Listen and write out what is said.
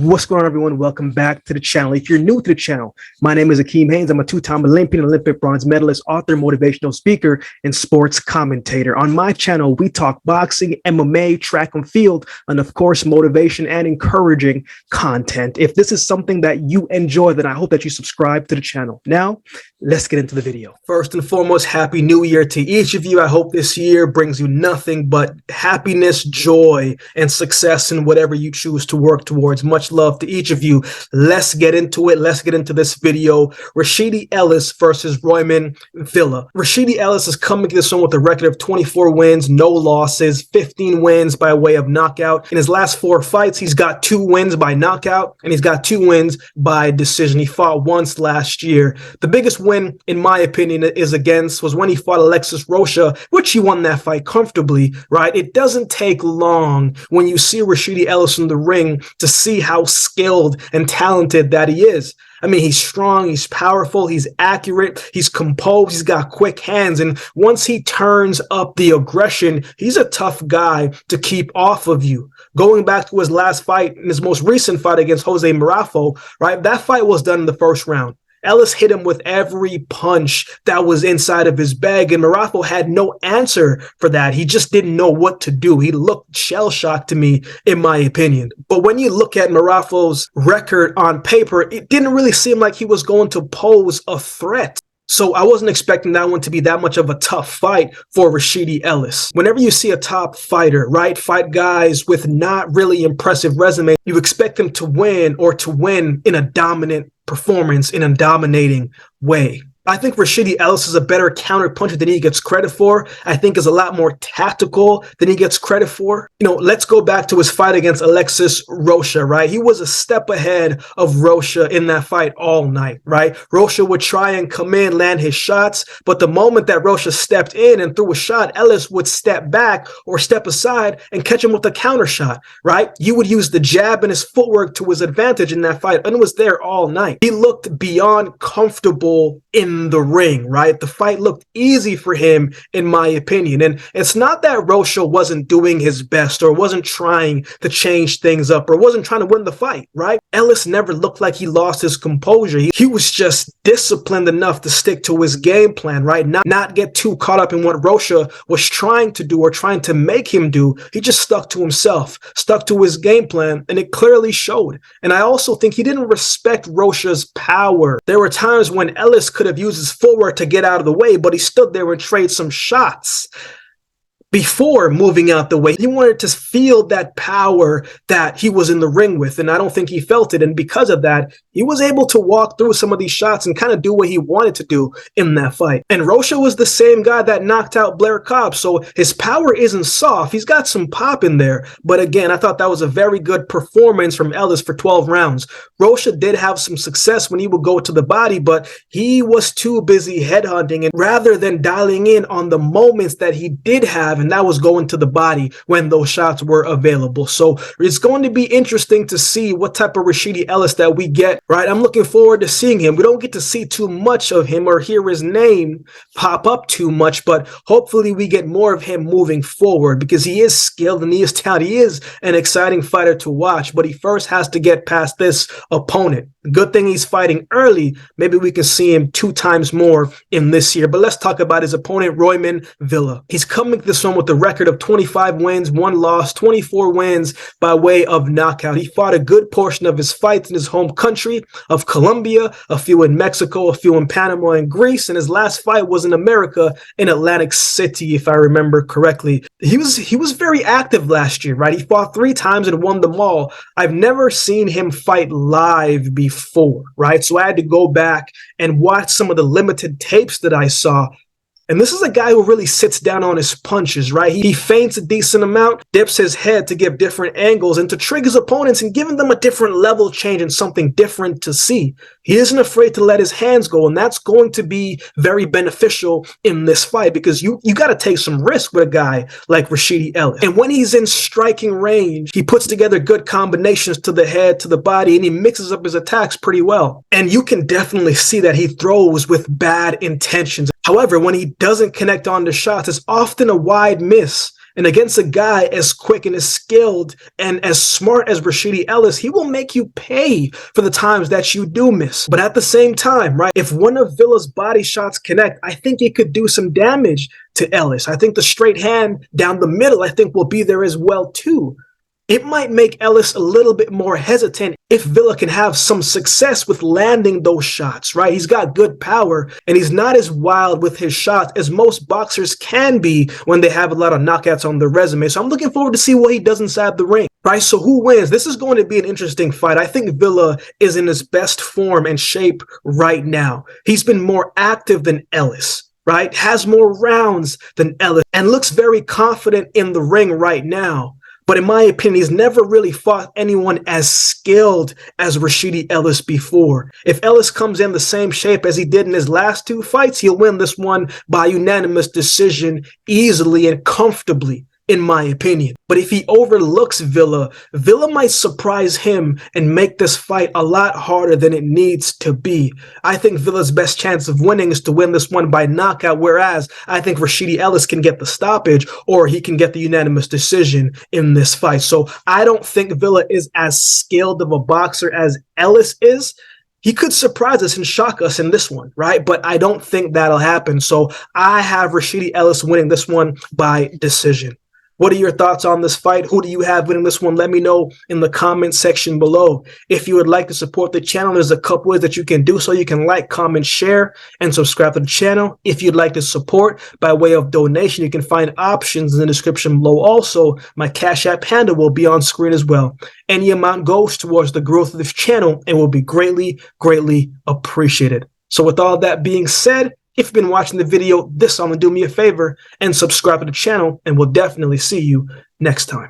What's going on, everyone? Welcome back to the channel. If you're new to the channel, my name is AkeemHaynes. I'm a two-time Olympic bronze medalist, author, motivational speaker, and sports commentator. On my channel, we talk boxing, MMA, track and field, and of course, motivation and encouraging content. If this is something that you enjoy, then I hope that you subscribe to the channel. Now, let's get into the video. First and foremost, Happy New Year to each of you. I hope this year brings you nothing but happiness, joy, and success in whatever you choose to work towards. Much love to each of you. Let's get into it. Let's get into this video. Rashidi Ellis versus Roiman Villa. Rashidi Ellis is coming to this one with a record of 24 wins, no losses, 15 wins by way of knockout. In his last 4 fights, he's got 2 wins by knockout, and he's got 2 wins by decision. He fought once last year. The biggest win, in my opinion, was when he fought Alexis Rocha, which he won that fight comfortably, right? It doesn't take long when you see Rashidi Ellis in the ring to see how skilled and talented that he is. I mean, he's strong, he's powerful, he's accurate, he's composed, he's got quick hands. And once he turns up the aggression, he's a tough guy to keep off of you. Going back to his last fight, in his most recent fight against Jose Marafo, right? That fight was done in the first round. Ellis hit him with every punch that was inside of his bag, and Marafo had no answer for that. He just didn't know what to do. He looked shell-shocked to me, in my opinion. But when you look at Marafo's record on paper, it didn't really seem like he was going to pose a threat. So I wasn't expecting that one to be that much of a tough fight for Rashidi Ellis. Whenever you see a top fighter, right, fight guys with not really impressive resume, you expect them to win, or to win in a dominant performance, in a dominating way. I think Rashidi Ellis is a better counterpuncher than he gets credit for. I think is a lot more tactical than he gets credit for. You know, let's go back to his fight against Alexis Rocha, right? He was a step ahead of Rocha in that fight all night, right? Rocha would try and come in, land his shots, but the moment that Rocha stepped in and threw a shot, Ellis would step back or step aside and catch him with a counter shot, right? You would use the jab and his footwork to his advantage in that fight, and it was there all night. He looked beyond comfortable in the ring, right? The fight looked easy for him, in my opinion. And it's not that Rocha wasn't doing his best or wasn't trying to change things up or wasn't trying to win the fight, right? Ellis never looked like he lost his composure. He was just disciplined enough to stick to his game plan, right? Not get too caught up in what Rocha was trying to do or trying to make him do. He just stuck to himself, stuck to his game plan, and it clearly showed. And I also think he didn't respect Rocha's power. There were times when Ellis could have used his footwork to get out of the way, but he stood there and traded some shots before moving out the way. He wanted to feel that power that he was in the ring with, and I don't think he felt it. And because of that, he was able to walk through some of these shots and kind of do what he wanted to do in that fight. And Rocha was the same guy that knocked out Blair Cobb, so his power isn't soft. He's got some pop in there. But again, I thought that was a very good performance from Ellis for 12 rounds. Rocha did have some success when he would go to the body, but he was too busy headhunting, and rather than dialing in on the moments that he did have, and that was going to the body when those shots were available. So it's going to be interesting to see what type of Rashidi Ellis that we get, right? I'm looking forward to seeing him. We don't get to see too much of him or hear his name pop up too much, but hopefully we get more of him moving forward, because he is skilled and he is talented. He is an exciting fighter to watch, but he first has to get past this opponent. Good thing he's fighting early. Maybe we can see him 2 times more in this year. But let's talk about his opponent, Roiman Villa. He's coming to this one with a record of 25 wins, 1 loss, 24 wins by way of knockout. He fought a good portion of his fights in his home country of Colombia, a few in Mexico, a few in Panama and Greece, and his last fight was in America in Atlantic City, if I remember correctly. He was very active last year, right? He fought 3 times and won them all. I've never seen him fight live before, right? So I had to go back and watch some of the limited tapes that I saw. And this is a guy who really sits down on his punches, right? He feints a decent amount, dips his head to give different angles and to trick his opponents and giving them a different level change and something different to see. He isn't afraid to let his hands go, and that's going to be very beneficial in this fight, because you got to take some risk with a guy like Rashidi Ellis. And when he's in striking range, he puts together good combinations to the head, to the body, and he mixes up his attacks pretty well. And you can definitely see that he throws with bad intentions. However, when he doesn't connect on the shots, it's often a wide miss. And against a guy as quick and as skilled and as smart as Rashidi Ellis, he will make you pay for the times that you do miss. But at the same time, right, if one of Villa's body shots connect, I think it could do some damage to Ellis. I think the straight hand down the middle, I think, will be there as well too. It might make Ellis a little bit more hesitant if Villa can have some success with landing those shots, right? He's got good power, and he's not as wild with his shots as most boxers can be when they have a lot of knockouts on their resume. So I'm looking forward to see what he does inside the ring, right? So who wins? This is going to be an interesting fight. I think Villa is in his best form and shape right now. He's been more active than Ellis, right? Has more rounds than Ellis and looks very confident in the ring right now. But in my opinion, he's never really fought anyone as skilled as Rashidi Ellis before. If Ellis comes in the same shape as he did in his last two fights, he'll win this one by unanimous decision easily and comfortably, in my opinion. But if he overlooks Villa, Villa might surprise him and make this fight a lot harder than it needs to be. I think Villa's best chance of winning is to win this one by knockout, whereas I think Rashidi Ellis can get the stoppage or he can get the unanimous decision in this fight. So I don't think Villa is as skilled of a boxer as Ellis is. He could surprise us and shock us in this one, right? But I don't think that'll happen. So I have Rashidi Ellis winning this one by decision. What are your thoughts on this fight? Who do you have winning this one? Let me know in the comment section below. If you would like to support the channel, there's a couple ways that you can do so. You can like, comment, share, and subscribe to the channel. If you'd like to support by way of donation, you can find options in the description below. Also, my Cash App handle will be on screen as well. Any amount goes towards the growth of this channel and will be greatly, greatly appreciated. So with all that being said, if you've been watching the video this summer, do me a favor and subscribe to the channel, and we'll definitely see you next time.